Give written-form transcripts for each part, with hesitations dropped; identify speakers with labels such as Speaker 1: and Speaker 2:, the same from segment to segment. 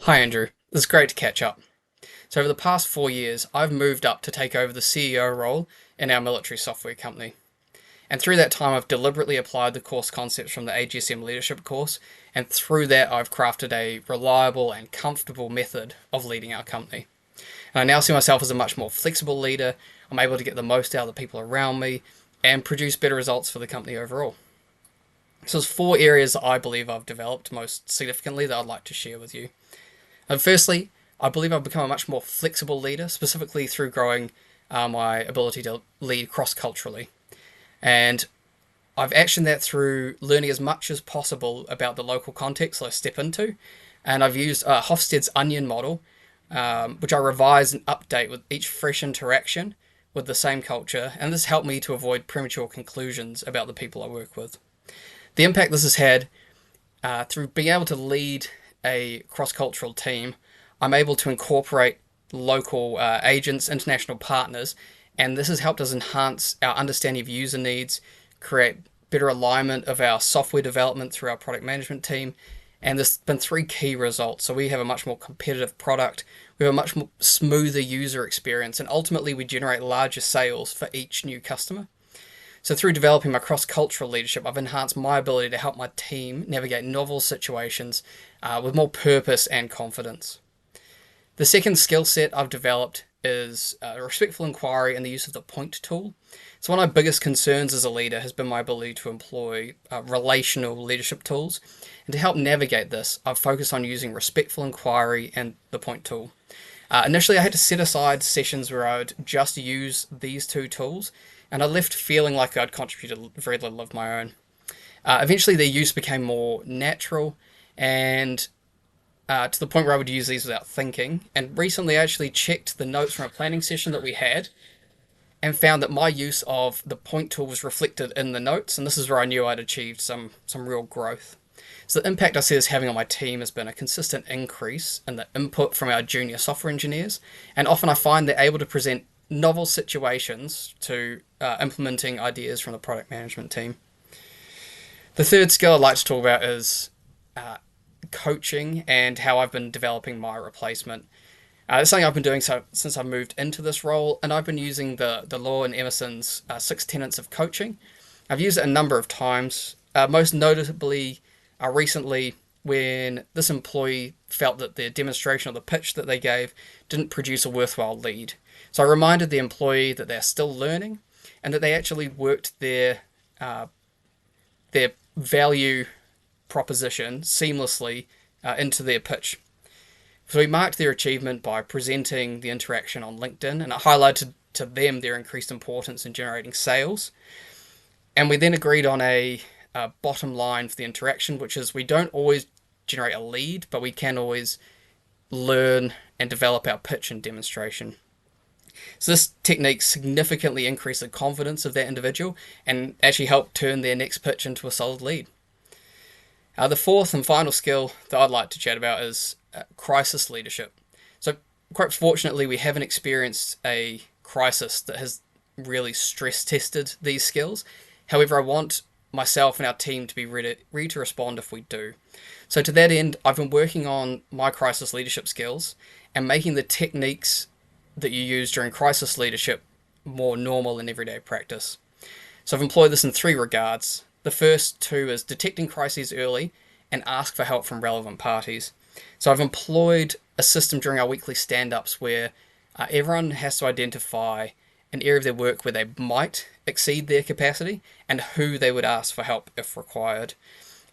Speaker 1: Hi Andrew, it's great to catch up. So over the past 4 years, I've moved up to take over the CEO role in our military software company. And through that time, I've deliberately applied the course concepts from the AGSM leadership course, and through that, I've crafted a reliable and comfortable method of leading our company. And I now see myself as a much more flexible leader. I'm able to get the most out of the people around me and produce better results for the company overall. So there's 4 areas that I believe I've developed most significantly that I'd like to share with you. And firstly, I believe I've become a much more flexible leader, specifically through growing my ability to lead cross-culturally. And I've actioned that through learning as much as possible about the local context that I step into. And I've used Hofstede's onion model, which I revise and update with each fresh interaction with the same culture. And this helped me to avoid premature conclusions about the people I work with. The impact this has had through being able to lead a cross-cultural team, I'm able to incorporate local agents, international partners, and this has helped us enhance our understanding of user needs, create better alignment of our software development through our product management team, and there's been 3 key results. So we have a much more competitive product, we have a much more smoother user experience, and ultimately we generate larger sales for each new customer. So through developing my cross-cultural leadership, I've enhanced my ability to help my team navigate novel situations with more purpose and confidence. The second skill set I've developed is respectful inquiry and the use of the point tool. So one of my biggest concerns as a leader has been my ability to employ relational leadership tools. And to help navigate this, I've focused on using respectful inquiry and the point tool. Initially, I had to set aside sessions where I would just use these 2 tools, and I left feeling like I'd contributed very little of my own. Eventually, their use became more natural and to the point where I would use these without thinking. And recently, I actually checked the notes from a planning session that we had and found that my use of the point tool was reflected in the notes, and this is where I knew I'd achieved some real growth. So the impact I see this having on my team has been a consistent increase in the input from our junior software engineers, and often I find they're able to present novel situations to implementing ideas from the product management team. The third skill I'd like to talk about is coaching and how I've been developing my replacement. It's something I've been doing since I moved into this role, and I've been using the Law and Emerson's 6 tenets of coaching. I've used it a number of times, most notably recently when this employee felt that the demonstration or the pitch that they gave didn't produce a worthwhile lead. So I reminded the employee that they're still learning and that they actually worked their value proposition seamlessly into their pitch. So we marked their achievement by presenting the interaction on LinkedIn, and it highlighted to them their increased importance in generating sales. And we then agreed on a bottom line for the interaction, which is we don't always generate a lead, but we can always learn and develop our pitch and demonstration. So this technique significantly increased the confidence of that individual and actually helped turn their next pitch into a solid lead. The fourth and final skill that I'd like to chat about is crisis leadership. So quite fortunately, we haven't experienced a crisis that has really stress tested these skills. However, I want myself and our team to be ready to respond if we do. So to that end, I've been working on my crisis leadership skills and making the techniques that you use during crisis leadership more normal in everyday practice. So I've employed this in 3 regards. The first 2 is detecting crises early and ask for help from relevant parties. So I've employed a system during our weekly stand-ups where everyone has to identify an area of their work where they might exceed their capacity and who they would ask for help if required.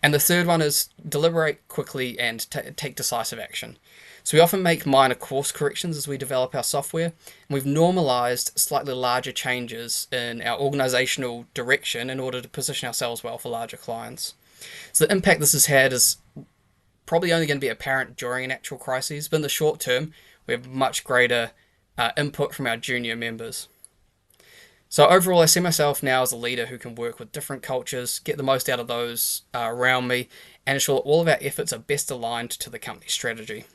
Speaker 1: And the third one is deliberate quickly and take decisive action. So we often make minor course corrections as we develop our software, and we've normalized slightly larger changes in our organizational direction in order to position ourselves well for larger clients. So the impact this has had is probably only going to be apparent during an actual crisis, but in the short term, we have much greater input from our junior members. So overall, I see myself now as a leader who can work with different cultures, get the most out of those around me, and ensure that all of our efforts are best aligned to the company strategy.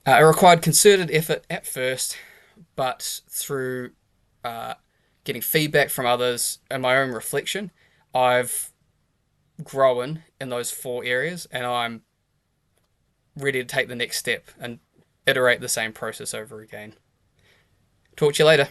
Speaker 1: It required concerted effort at first, but through getting feedback from others and my own reflection, I've grown in those 4 areas, and I'm ready to take the next step and iterate the same process over again. Talk to you later.